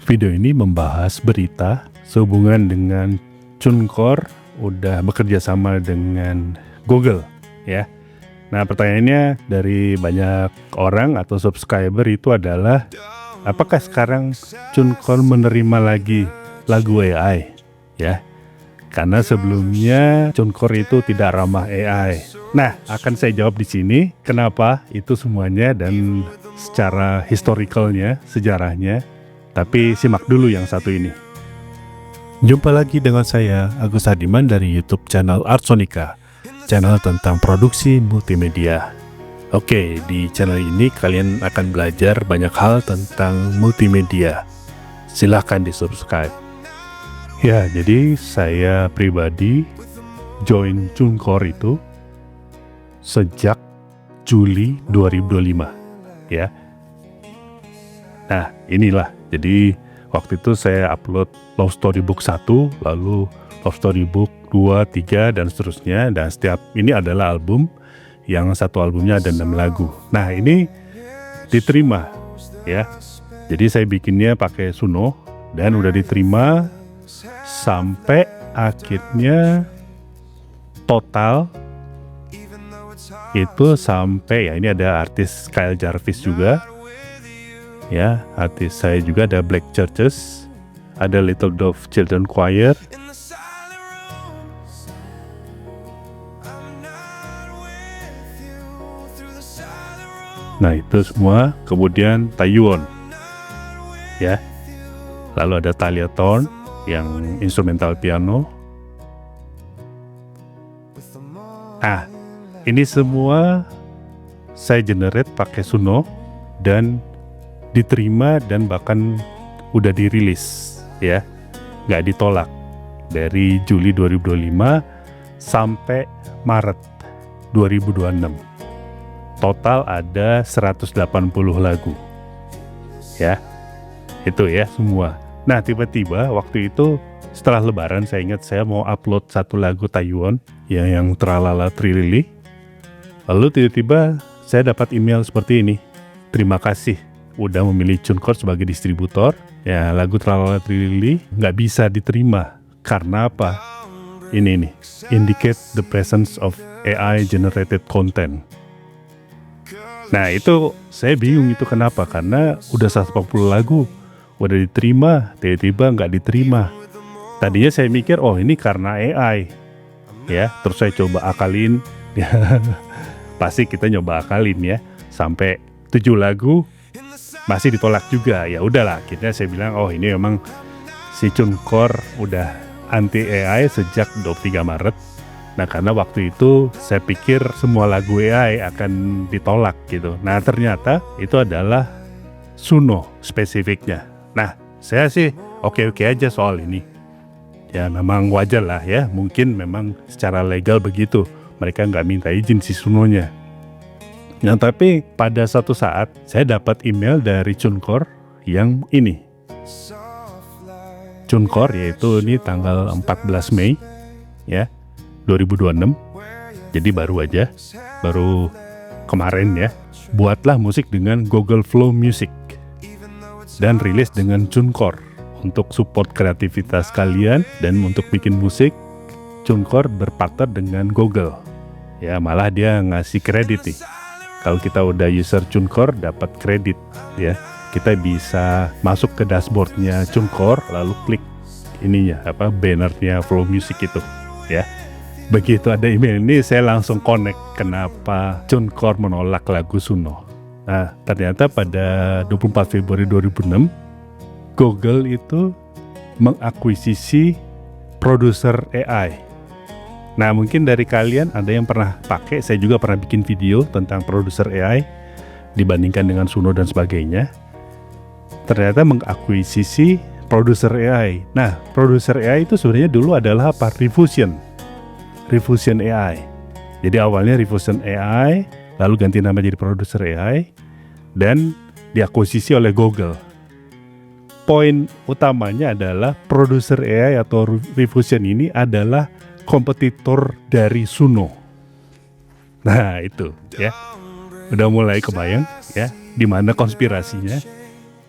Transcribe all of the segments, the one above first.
Video ini membahas berita sehubungan dengan TuneCore udah bekerja sama dengan Google ya. Nah, pertanyaannya dari banyak orang atau subscriber itu adalah apakah sekarang TuneCore menerima lagi lagu AI ya? Karena sebelumnya TuneCore itu tidak ramah AI. Nah, akan saya jawab di sini kenapa itu semuanya dan secara historicalnya, sejarahnya. Tapi simak dulu yang satu ini. Jumpa lagi dengan saya, Agus Hadiman dari YouTube channel Artsonica, channel tentang produksi multimedia. Oke, di channel ini kalian akan belajar banyak hal tentang multimedia. Silahkan di-subscribe. Ya, jadi saya pribadi join TuneCore itu sejak Juli 2025, ya. Nah, inilah. Jadi waktu itu saya upload Love Storybook 1, lalu Love Storybook 2, 3, dan seterusnya. Dan setiap ini adalah album, yang satu albumnya ada 6 lagu. Nah, ini diterima ya. Jadi saya bikinnya pakai Suno dan udah diterima sampai akhirnya total itu sampai ya ini ada artis Kyle Jarvis juga. Ya, artis saya juga ada Black Churches, ada Little Dove Children Choir, nah itu semua. Kemudian Taeyuon, ya, lalu ada Thalia Thorne yang instrumental piano. Ah, ini semua saya generate pakai Suno dan diterima dan bahkan udah dirilis ya, nggak ditolak dari Juli 2025 sampai Maret 2026. Total ada 180 lagu ya, itu ya semua. Nah, tiba-tiba waktu itu setelah lebaran saya ingat saya mau upload satu lagu Taeyuon yang Tralala Trilili. Lalu tiba-tiba saya dapat email seperti ini, terima kasih udah memilih TuneCore sebagai distributor. Ya, lagu Tralala Trilili nggak bisa diterima karena apa? Ini nih, indicate the presence of AI generated content. Nah, itu saya bingung itu kenapa, karena udah 140 lagu udah diterima, tiba-tiba nggak diterima. Tadinya saya mikir oh ini karena AI ya, terus saya coba akalin pasti kita nyoba akalin ya, sampai 7 lagu masih ditolak juga. Ya udahlah, akhirnya saya bilang oh ini memang si TuneCore udah anti AI sejak 23 Maret. Nah, karena waktu itu saya pikir semua lagu AI akan ditolak gitu. Nah, ternyata itu adalah Suno spesifiknya. Nah, saya sih oke-oke aja soal ini. Ya memang wajar lah ya, mungkin memang secara legal begitu. Mereka nggak minta izin si Sunonya. Nah, tapi pada suatu saat saya dapat email dari TuneCore yang ini. TuneCore yaitu ini tanggal 14 Mei ya 2026. Jadi baru aja, baru kemarin ya. Buatlah musik dengan Google Flow Music dan rilis dengan TuneCore untuk support kreativitas kalian. Dan untuk bikin musik TuneCore berpartner dengan Google. Ya, malah dia ngasih kredit nih. Kalau kita udah user TuneCore dapat kredit ya. Kita bisa masuk ke dashboardnya TuneCore lalu klik ininya bannernya Flow Music itu ya. Begitu ada email ini saya langsung connect kenapa TuneCore menolak lagu Suno. Nah, ternyata pada 24 Februari 2006 Google itu mengakuisisi produser AI. Nah, mungkin dari kalian ada yang pernah pakai, saya juga pernah bikin video tentang produser AI dibandingkan dengan Suno dan sebagainya. Ternyata mengakuisisi produser AI. Nah, produser AI itu sebenarnya dulu adalah apa? Refusion AI. Jadi awalnya Refusion AI, lalu ganti nama jadi produser AI dan diakuisisi oleh Google. Poin utamanya adalah produser AI atau Refusion ini adalah kompetitor dari Suno. Nah, itu ya. Udah mulai kebayang ya di mana konspirasinya.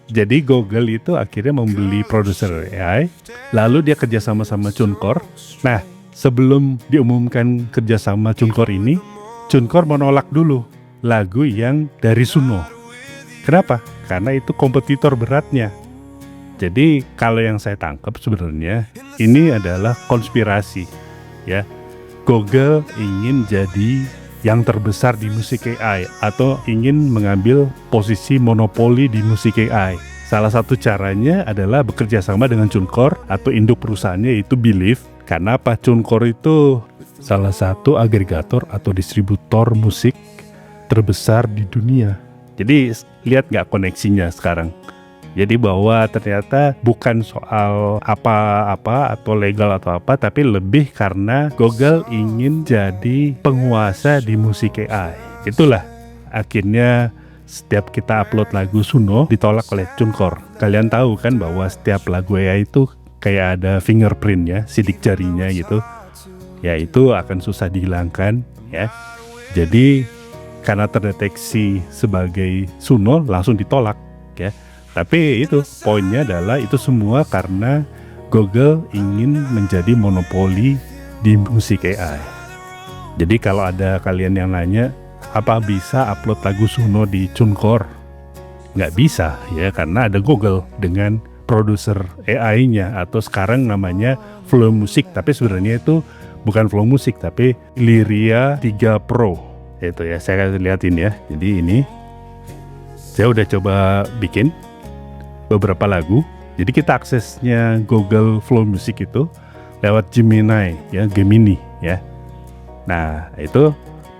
Jadi Google itu akhirnya membeli produser AI, lalu dia kerjasama sama TuneCore. Nah, sebelum diumumkan kerjasama TuneCore ini, TuneCore menolak dulu lagu yang dari Suno. Kenapa? Karena itu kompetitor beratnya. Jadi kalau yang saya tangkap sebenarnya ini adalah konspirasi, ya. Google ingin jadi yang terbesar di musik AI atau ingin mengambil posisi monopoli di musik AI. Salah satu caranya adalah bekerja sama dengan TuneCore atau induk perusahaannya yaitu Believe. Karena apa? TuneCore itu salah satu agregator atau distributor musik terbesar di dunia. Jadi lihat nggak koneksinya sekarang? Jadi bahwa ternyata bukan soal apa-apa atau legal atau apa, tapi lebih karena Google ingin jadi penguasa di musik AI. Itulah akhirnya setiap kita upload lagu Suno ditolak oleh TuneCore. Kalian tahu kan bahwa setiap lagu AI itu kayak ada fingerprint ya, sidik jarinya gitu. Ya itu akan susah dihilangkan ya. Jadi karena terdeteksi sebagai Suno langsung ditolak ya. Tapi itu poinnya adalah itu semua karena Google ingin menjadi monopoli di musik AI. Jadi kalau ada kalian yang nanya, apa bisa upload lagu Suno di TuneCore? Nggak bisa ya, karena ada Google dengan produser AI-nya atau sekarang namanya Flow Music. Tapi sebenarnya itu bukan Flow Music tapi Lyria 3 Pro. Itu ya, saya akan lihatin ya. Jadi ini saya udah coba bikin beberapa lagu. Jadi kita aksesnya Google Flow Music itu lewat Gemini ya, Gemini ya. Nah, itu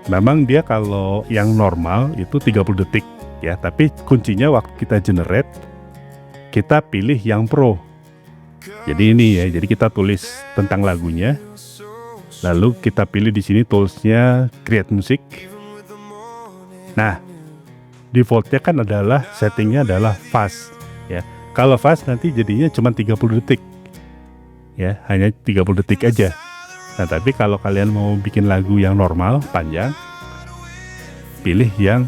memang dia kalau yang normal itu 30 detik ya, tapi kuncinya waktu kita generate kita pilih yang Pro. Jadi ini ya, jadi kita tulis tentang lagunya. Lalu kita pilih di sini toolsnya Create Music. Nah, defaultnya kan adalah settingnya adalah fast. Ya, kalau fast nanti jadinya cuma 30 detik. Ya, hanya 30 detik aja. Nah, tapi kalau kalian mau bikin lagu yang normal, panjang, pilih yang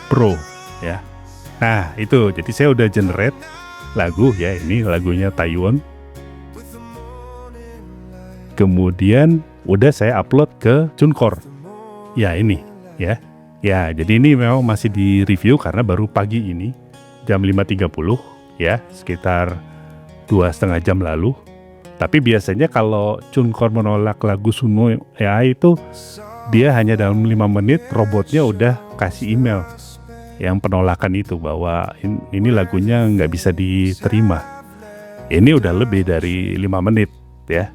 Pro, ya. Nah, itu. Jadi saya udah generate lagu ya, ini lagunya Taiwan. Kemudian udah saya upload ke TuneCore. Ya, ini, ya. Ya, jadi ini memang masih di review karena baru pagi ini. Jam 5.30 ya, sekitar 2,5 jam lalu. Tapi biasanya kalau TuneCore menolak lagu Suno AI itu dia hanya dalam 5 menit robotnya udah kasih email yang penolakan itu bahwa ini lagunya nggak bisa diterima. Ini udah lebih dari 5 menit ya.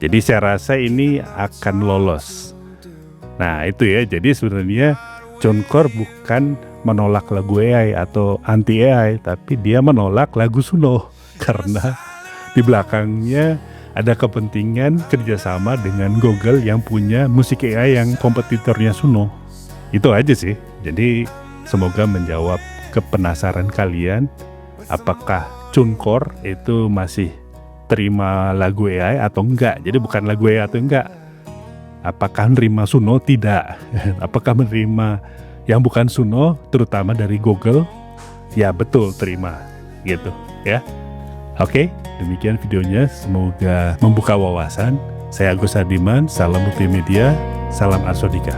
Jadi saya rasa ini akan lolos. Nah itu ya, jadi sebenarnya TuneCore bukan menolak lagu AI atau anti AI, tapi dia menolak lagu Suno karena di belakangnya ada kepentingan kerjasama dengan Google yang punya musik AI yang kompetitornya Suno. Itu aja sih. Jadi semoga menjawab kepenasaran kalian, apakah TuneCore itu masih terima lagu AI atau enggak. Jadi bukan lagu AI atau enggak, apakah menerima Suno? Tidak. Apakah menerima yang bukan Suno, terutama dari Google? Ya betul, terima gitu ya. Oke, demikian videonya, semoga membuka wawasan. Saya Agus Hardiman, salam multimedia, salam Arsodika.